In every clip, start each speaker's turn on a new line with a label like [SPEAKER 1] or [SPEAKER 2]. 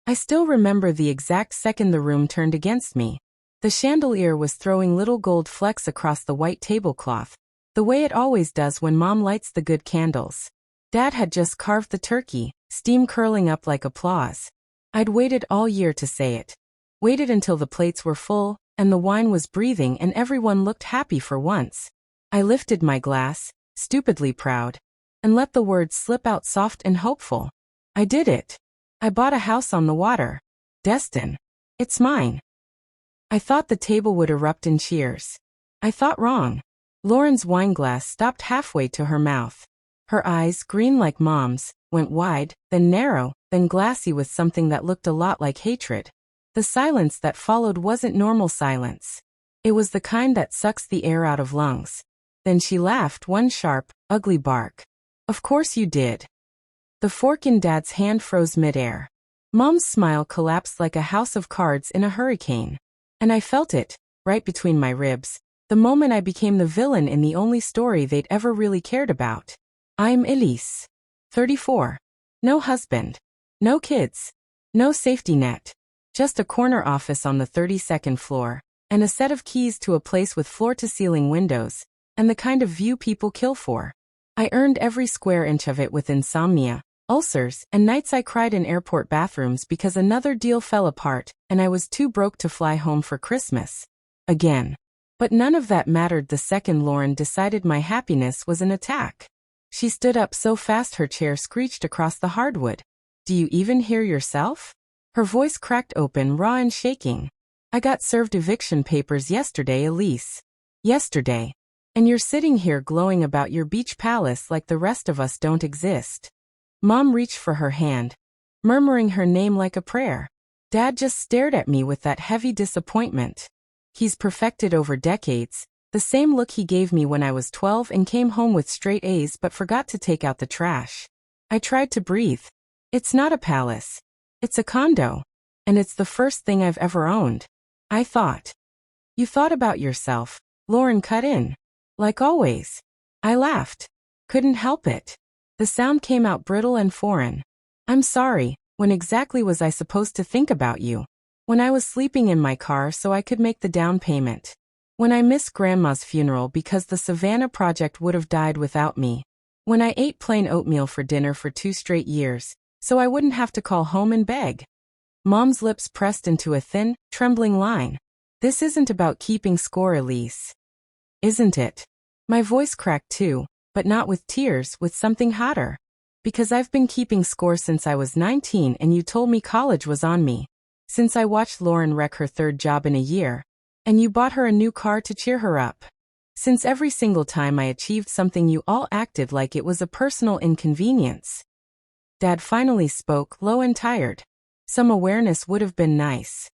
[SPEAKER 1] I still remember the exact second the room turned against me. The chandelier was throwing little gold flecks across the white tablecloth, the way it always does when Mom lights the good candles. Dad had just carved the turkey, steam curling up like applause. I'd waited all year to say it. Waited until the plates were full, and the wine was breathing and everyone looked happy for once. I lifted my glass, stupidly proud, and let the words slip out soft and hopeful. I did it. I bought a house on the water. Destin. It's mine. I thought the table would erupt in cheers. I thought wrong. Lauren's wineglass stopped halfway to her mouth. Her eyes, green like Mom's, went wide, then narrow, then glassy with something that looked a lot like hatred. The silence that followed wasn't normal silence. It was the kind that sucks the air out of lungs. Then she laughed one sharp, ugly bark. Of course you did. The fork in Dad's hand froze midair. Mom's smile collapsed like a house of cards in a hurricane. And I felt it, right between my ribs, the moment I became the villain in the only story they'd ever really cared about. I'm Elise. 34. No husband. No kids. No safety net. Just a corner office on the 32nd floor, and a set of keys to a place with floor-to-ceiling windows, and the kind of view people kill for. I earned every square inch of it with insomnia, ulcers, and nights I cried in airport bathrooms because another deal fell apart, and I was too broke to fly home for Christmas. Again. But none of that mattered the second Lauren decided my happiness was an attack. She stood up so fast her chair screeched across the hardwood. Do you even hear yourself? Her voice cracked open, raw and shaking. I got served eviction papers yesterday, Elise. Yesterday. And you're sitting here glowing about your beach palace like the rest of us don't exist. Mom reached for her hand, murmuring her name like a prayer. Dad just stared at me with that heavy disappointment. He's perfected over decades, the same look he gave me when I was 12 and came home with straight A's but forgot to take out the trash. I tried to breathe. It's not a palace. It's a condo. And it's the first thing I've ever owned. I thought. You thought about yourself, Lauren cut in. Like always. I laughed. Couldn't help it. The sound came out brittle and foreign. I'm sorry, when exactly was I supposed to think about you? When I was sleeping in my car so I could make the down payment. When I missed Grandma's funeral because the Savannah project would have died without me. When I ate plain oatmeal for dinner for 2 straight years, so I wouldn't have to call home and beg. Mom's lips pressed into a thin, trembling line. This isn't about keeping score, Elise. Isn't it? My voice cracked too, but not with tears, with something hotter. Because I've been keeping score since I was 19 and you told me college was on me. Since I watched Lauren wreck her 3rd job in a year. And you bought her a new car to cheer her up. Since every single time I achieved something you all acted like it was a personal inconvenience. Dad finally spoke, low and tired. Some awareness would have been nice.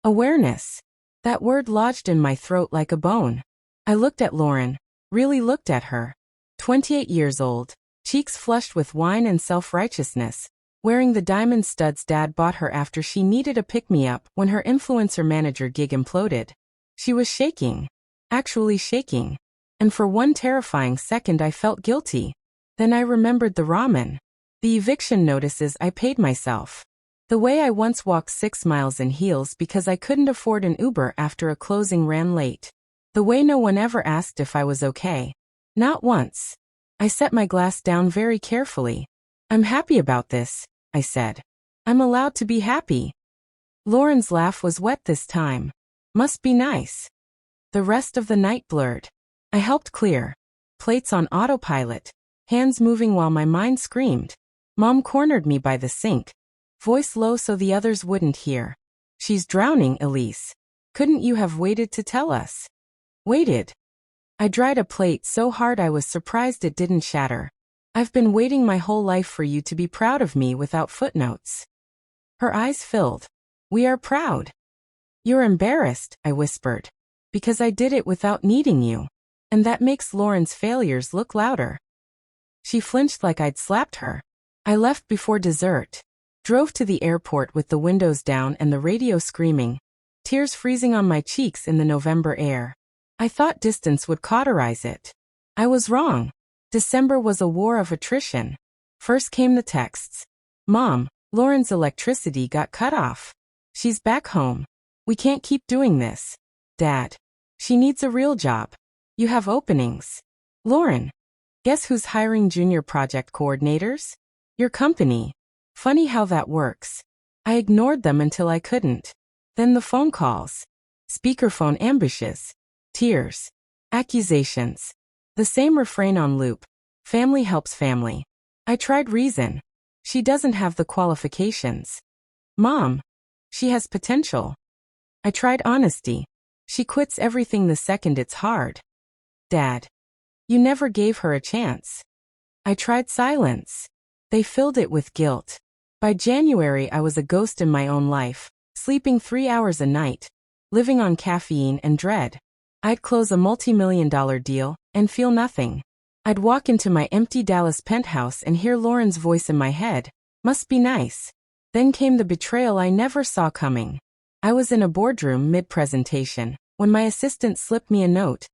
[SPEAKER 1] Awareness. That word lodged in my throat like a bone. I looked at Lauren, really looked at her. 28 years old, cheeks flushed with wine and self-righteousness, wearing the diamond studs Dad bought her after she needed a pick-me-up when her influencer manager gig imploded. She was shaking. Actually shaking. And for one terrifying second I felt guilty. Then I remembered the ramen. The eviction notices I paid myself. The way I once walked 6 miles in heels because I couldn't afford an Uber after a closing ran late. The way no one ever asked if I was okay. Not once. I set my glass down very carefully. I'm happy about this, I said. I'm allowed to be happy. Lauren's laugh was wet this time. Must be nice. The rest of the night blurred. I helped clear. Plates on autopilot. Hands moving while my mind screamed. Mom cornered me by the sink. Voice low so the others wouldn't hear. She's drowning, Elise. Couldn't you have waited to tell us? Waited. I dried a plate so hard I was surprised it didn't shatter. I've been waiting my whole life for you to be proud of me without footnotes. Her eyes filled. We are proud. You're embarrassed, I whispered. Because I did it without needing you. And that makes Lauren's failures look louder. She flinched like I'd slapped her. I left before dessert. Drove to the airport with the windows down and the radio screaming. Tears freezing on my cheeks in the November air. I thought distance would cauterize it. I was wrong. December was a war of attrition. First came the texts. Mom, Lauren's electricity got cut off. She's back home. We can't keep doing this. Dad. She needs a real job. You have openings. Lauren. Guess who's hiring junior project coordinators? Your company. Funny how that works. I ignored them until I couldn't. Then the phone calls. Speakerphone ambushes. Tears. Accusations. The same refrain on loop. Family helps family. I tried reason. She doesn't have the qualifications. Mom. She has potential. I tried honesty. She quits everything the second it's hard. Dad. You never gave her a chance. I tried silence. They filled it with guilt. By January I was a ghost in my own life, sleeping 3 hours a night, living on caffeine and dread. I'd close a multi-million-dollar deal and feel nothing. I'd walk into my empty Dallas penthouse and hear Lauren's voice in my head. Must be nice. Then came the betrayal I never saw coming. I was in a boardroom mid-presentation when my assistant slipped me a note.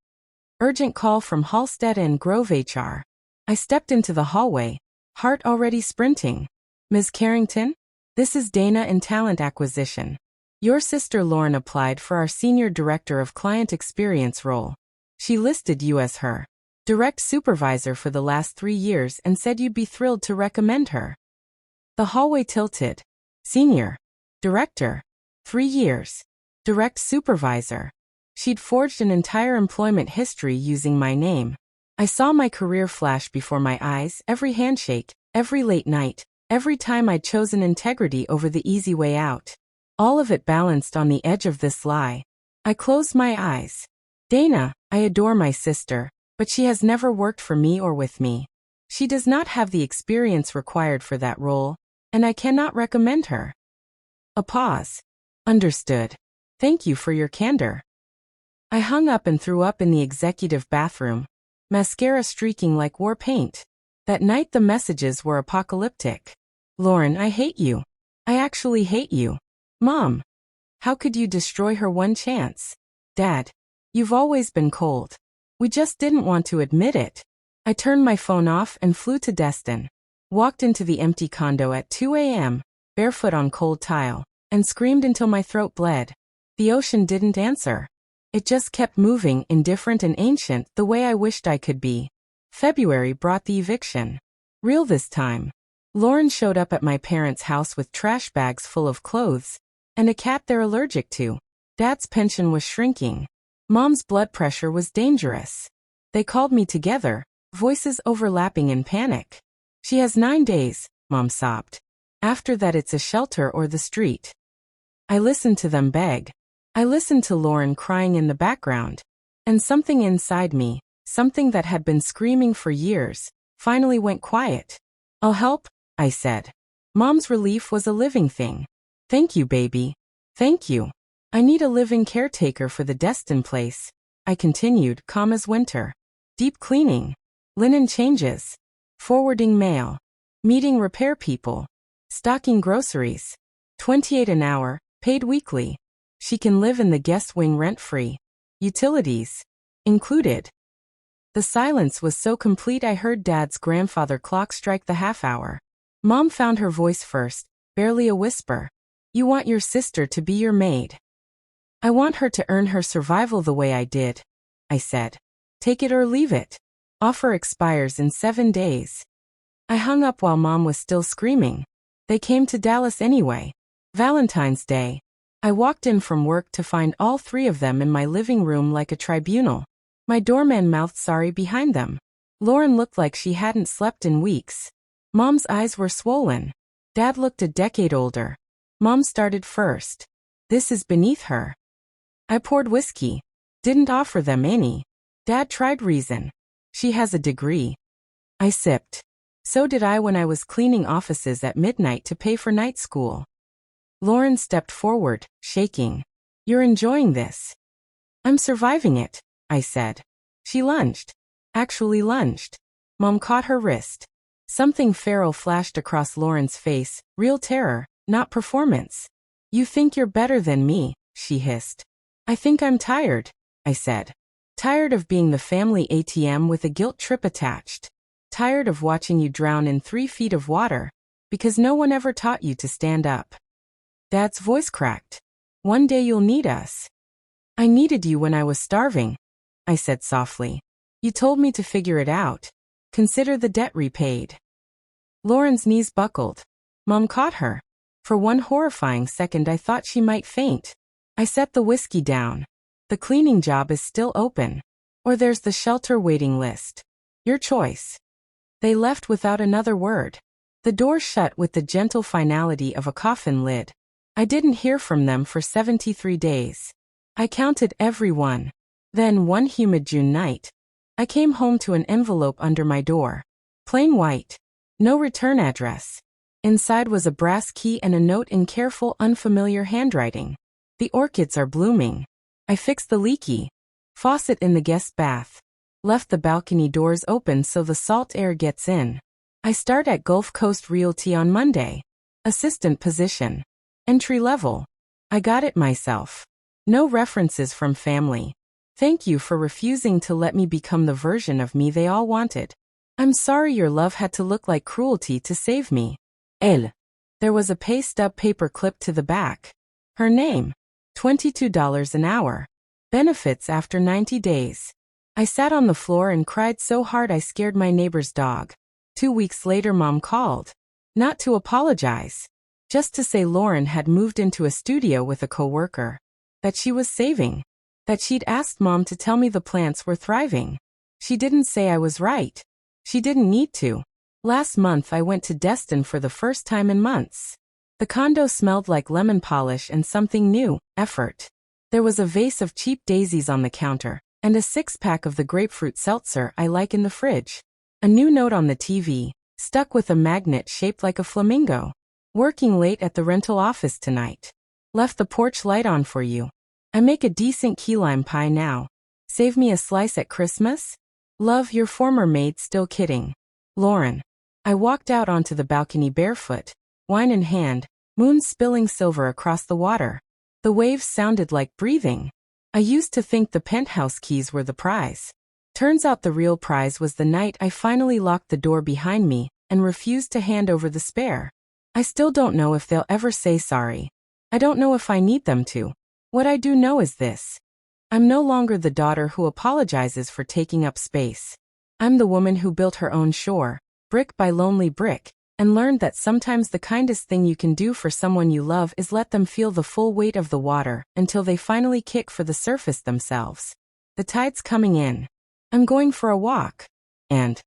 [SPEAKER 1] Urgent call from Halstead and Grove HR. I stepped into the hallway, heart already sprinting. Ms. Carrington? This is Dana in Talent Acquisition. Your sister Lauren applied for our Senior Director of Client Experience role. She listed you as her direct supervisor for the last 3 years and said you'd be thrilled to recommend her. The hallway tilted. Senior. Director. 3 years. Direct supervisor. She'd forged an entire employment history using my name. I saw my career flash before my eyes, every handshake, every late night, every time I'd chosen integrity over the easy way out. All of it balanced on the edge of this lie. I closed my eyes. Dana, I adore my sister, but she has never worked for me or with me. She does not have the experience required for that role, and I cannot recommend her. A pause. Understood. Thank you for your candor. I hung up and threw up in the executive bathroom, mascara streaking like war paint. That night the messages were apocalyptic. Lauren, I hate you. I actually hate you. Mom. How could you destroy her one chance? Dad. You've always been cold. We just didn't want to admit it. I turned my phone off and flew to Destin. Walked into the empty condo at 2 a.m., barefoot on cold tile, and screamed until my throat bled. The ocean didn't answer. It just kept moving, indifferent and ancient, the way I wished I could be. February brought the eviction. Real this time. Lauren showed up at my parents' house with trash bags full of clothes, and a cat they're allergic to. Dad's pension was shrinking. Mom's blood pressure was dangerous. They called me together, voices overlapping in panic. She has 9 days, Mom sobbed. After that it's a shelter or the street. I listened to them beg. I listened to Lauren crying in the background. And something inside me, something that had been screaming for years, finally went quiet. I'll help, I said. Mom's relief was a living thing. Thank you, baby. Thank you. I need a living caretaker for the Destin place, I continued, calm as winter. Deep cleaning. Linen changes. Forwarding mail. Meeting repair people. Stocking groceries. 28 an hour, paid weekly. She can live in the guest wing rent-free. Utilities. Included. The silence was so complete I heard Dad's grandfather clock strike the half hour. Mom found her voice first, barely a whisper. You want your sister to be your maid. I want her to earn her survival the way I did, I said. Take it or leave it. Offer expires in 7 days. I hung up while Mom was still screaming. They came to Dallas anyway. Valentine's Day. I walked in from work to find all 3 of them in my living room like a tribunal. My doorman mouthed sorry behind them. Lauren looked like she hadn't slept in weeks. Mom's eyes were swollen. Dad looked a decade older. Mom started first. This is beneath her. I poured whiskey. Didn't offer them any. Dad tried reason. She has a degree. I sipped. So did I when I was cleaning offices at midnight to pay for night school. Lauren stepped forward, shaking. You're enjoying this. I'm surviving it, I said. She lunged. Actually lunged. Mom caught her wrist. Something feral flashed across Lauren's face, real terror, not performance. You think you're better than me, she hissed. I think I'm tired, I said. Tired of being the family ATM with a guilt trip attached. Tired of watching you drown in 3 feet of water. Because no one ever taught you to stand up. Dad's voice cracked. One day you'll need us. I needed you when I was starving, I said softly. You told me to figure it out. Consider the debt repaid. Lauren's knees buckled. Mom caught her. For one horrifying second I thought she might faint. I set the whiskey down. The cleaning job is still open. Or there's the shelter waiting list. Your choice. They left without another word. The door shut with the gentle finality of a coffin lid. I didn't hear from them for 73 days. I counted every one. Then one humid June night, I came home to an envelope under my door. Plain white. No return address. Inside was a brass key and a note in careful, unfamiliar handwriting. The orchids are blooming. I fixed the leaky faucet in the guest bath. Left the balcony doors open so the salt air gets in. I start at Gulf Coast Realty on Monday. Assistant position. Entry level. I got it myself. No references from family. Thank you for refusing to let me become the version of me they all wanted. I'm sorry your love had to look like cruelty to save me. Elle. There was a pay stub paper clipped to the back. Her name. $22 an hour. Benefits after 90 days. I sat on the floor and cried so hard I scared my neighbor's dog. 2 weeks later Mom called. Not to apologize. Just to say Lauren had moved into a studio with a coworker. That she was saving. That she'd asked Mom to tell me the plants were thriving. She didn't say I was right. She didn't need to. Last month I went to Destin for the first time in months. The condo smelled like lemon polish and something new, effort. There was a vase of cheap daisies on the counter, and a 6-pack of the grapefruit seltzer I like in the fridge. A new note on the TV, stuck with a magnet shaped like a flamingo. Working late at the rental office tonight. Left the porch light on for you. I make a decent key lime pie now. Save me a slice at Christmas? Love, your former maid. Still kidding. Lauren. I walked out onto the balcony barefoot, wine in hand, moon spilling silver across the water. The waves sounded like breathing. I used to think the penthouse keys were the prize. Turns out the real prize was the night I finally locked the door behind me and refused to hand over the spare. I still don't know if they'll ever say sorry. I don't know if I need them to. What I do know is this. I'm no longer the daughter who apologizes for taking up space. I'm the woman who built her own shore, brick by lonely brick, and learned that sometimes the kindest thing you can do for someone you love is let them feel the full weight of the water until they finally kick for the surface themselves. The tide's coming in. I'm going for a walk. And